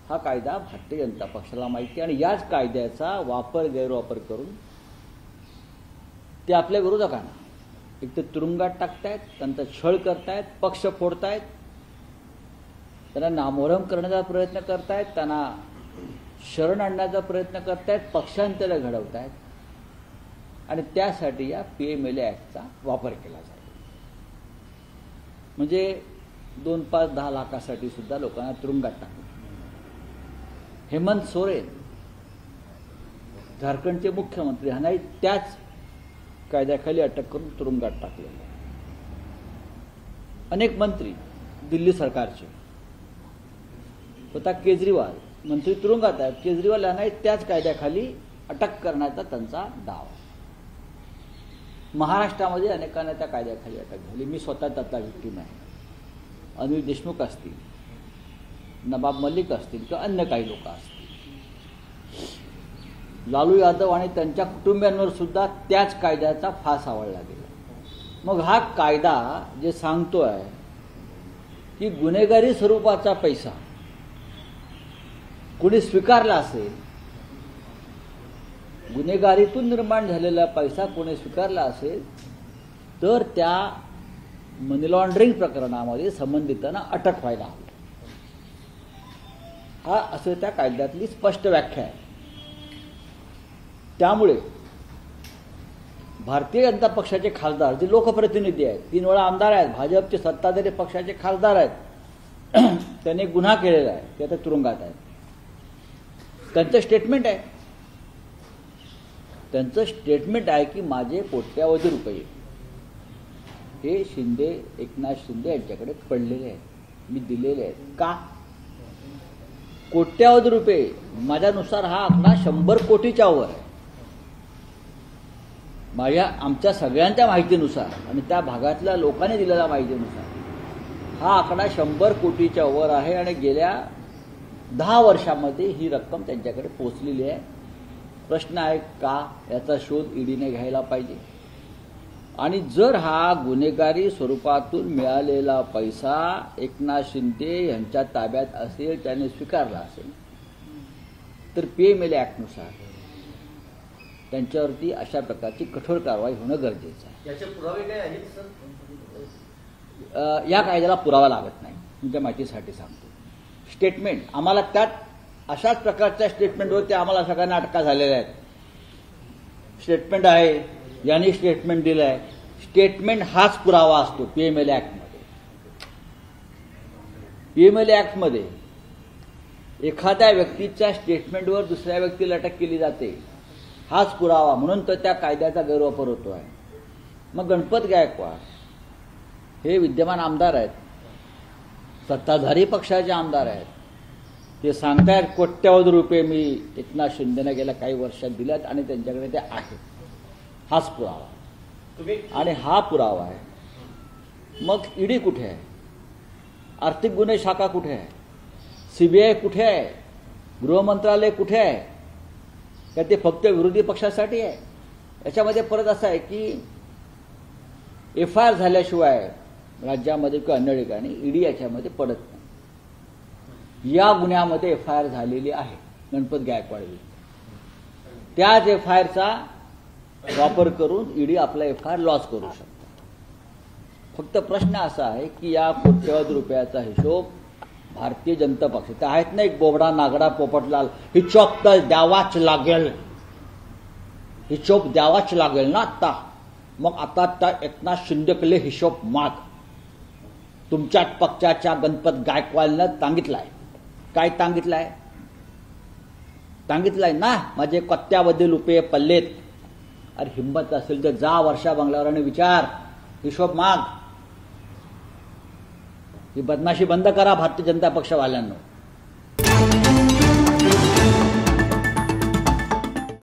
हा कायदा भारतीय जनता पक्षाला माहिती आणि याच कायद्याचा गैरवापर करून ते आपल्या विरोधकांना एक तर तुरुंगात टाकतायत, त्यांचा छळ करतायत, पक्ष फोडतायत, त्यांना नामोहरम करण्याचा प्रयत्न करतायत, त्यांना शरण आणण्याचा प्रयत्न करतायत, पक्षांतर घडवतायत आणि त्यासाठी या PMLA ॲक्टचा वापर केला जातो. म्हणजे 2, 5, 10 लाखासाठी सुद्धा लोकांना तुरुंगात टाकलं. हेमंत सोरेन झारखंडचे मुख्यमंत्री ह्यांनाही त्याच कायद्याखाली अटक करून तुरुंगात टाकले. अनेक मंत्री दिल्ली सरकारचे, स्वतः केजरीवाल मंत्री तुरुंगात आहेत. केजरीवाल यांनाही त्याच कायद्याखाली अटक करण्याचा त्यांचा डाव. महाराष्ट्रामध्ये अनेकांना त्या कायद्याखाली अटक झाली. मी स्वतः त्यातला व्हिक्टीम आहे. अनिल देशमुख असतील, नवाब मलिक असतील किंवा अन्य काही लोक असतील. लालू यादव आणि त्यांच्या कुटुंबियांवर सुद्धा त्याच कायद्याचा फास आवळला गेला. मग हा कायदा जे सांगतोय की गुन्हेगारी स्वरूपाचा पैसा कोणी स्वीकारला असेल, गुन्हेगारीतून निर्माण झालेला पैसा कोणी स्वीकारला असेल तर त्या मनी लॉन्ड्रिंग प्रकरणामध्ये संबंधितांना अटक व्हायला हवी. हा असं त्या कायद्यातली स्पष्ट व्याख्या आहे. त्यामुळे भारतीय जनता पक्षाचे खासदार जे लोकप्रतिनिधी आहेत, 3 वेळा आमदार आहेत, भाजपचे सत्ताधारी पक्षाचे खासदार आहेत, त्यांनी गुन्हा केलेला आहे, ते आता तुरुंगात आहेत. त्यांचं स्टेटमेंट आहे, की माझे कोट्यावधी रुपये हे एकनाथ शिंदे यांच्याकडे पडलेले आहेत, मी दिलेले आहेत. का? कोट्यावधी रुपये. माझ्यानुसार हा आकडा 100 कोटीच्या वर आहे. आमच्या सगळ्यांच्या माहितीनुसार आणि त्या भागातल्या लोकांनी दिलेल्या माहितीनुसार हा आकडा 100 कोटीच्या वर आहे आणि गेल्या 10 वर्षामध्ये ही रक्कम त्यांच्याकडे पोहोचलेली आहे. प्रश्न आहे का? याचा शोध ईडीने घ्यायला पाहिजे. आणि जर हा गुन्हेगारी स्वरूपातून मिळालेला पैसा एकनाथ शिंदे यांच्या ताब्यात असेल, त्याने स्वीकारला असेल, तर PMLA ॲक्टनुसार त्यांच्यावरती अशा प्रकारची कठोर कारवाई होणं गरजेचं आहे. याचे पुरावे काय आहेत सर? या कायद्याला पुरावा लागत नाही. तुमच्या माहितीसाठी सांगतो. स्टेटमेंट आम्हाला त्यात अशाच प्रकारच्या स्टेटमेंटवरती आम्हाला सगळ्यांना अटका झालेल्या आहेत. स्टेटमेंट आहे, यांनी स्टेटमेंट दिलं आहे. स्टेटमेंट हाच पुरावा असतो PMLA ॲक्टमध्ये. PMLA ॲक्टमध्ये एखाद्या व्यक्तीच्या स्टेटमेंटवर दुसऱ्या व्यक्तीला अटक केली जाते, हाच पुरावा. म्हणून तर त्या कायद्याचा गैरवापर होतो आहे. मग गणपत गायकवाड हे विद्यमान आमदार आहेत, सत्ताधारी पक्षाचे आमदार आहेत. ते सांगतायत कोट्यावधी रुपये मी एकनाथ शिंदेने गेल्या काही वर्षात दिल्यात आणि त्यांच्याकडे ते आहेत. हाच पुरावा आणि हा पुरावा आहे. मग ईडी कुठे आहे? आर्थिक गुन्हे शाखा कुठे आहे? CBI कुठे आहे? गृह मंत्रालय कुठे आहे? का ते फक्त विरोधी पक्षासाठी आहे? याच्यामध्ये परत असं आहे की FIR झाल्याशिवाय राज्यामध्ये किंवा अन्य ठिकाणी ईडी याच्यामध्ये पडत नाही. या गुन्ह्यामध्ये FIR झालेली आहे गणपत गायकवाड विरुद्ध. त्याच FIRचा वापर करून ईडी आपला FIR लॉस करू शकतो. फक्त प्रश्न असा आहे की या कोट्यवधी रुपयाचा हिशोब भारतीय जनता पक्ष, ते आहेत ना एक बोबडा नागडा पोपटलाल, हिशोब तर द्यावाच लागेल, हिशोब द्यावाच लागेल ना आता. मग आता त्या एकनाथ शिंदेकडे हिशोब माग. तुमच्या पक्षाच्या गणपत गायकवाडनं सांगितलंय. काय सांगितलंय? सांगितलंय ना माझे कोट्यावधी रुपये पडलेत. अरे हिंमत असेल तर जा वर्षा बंगल्यावर आणि विचार, हिशोब माग. ही बदमाशी बंद करा भारतीय जनता पक्षवाल्यांनो.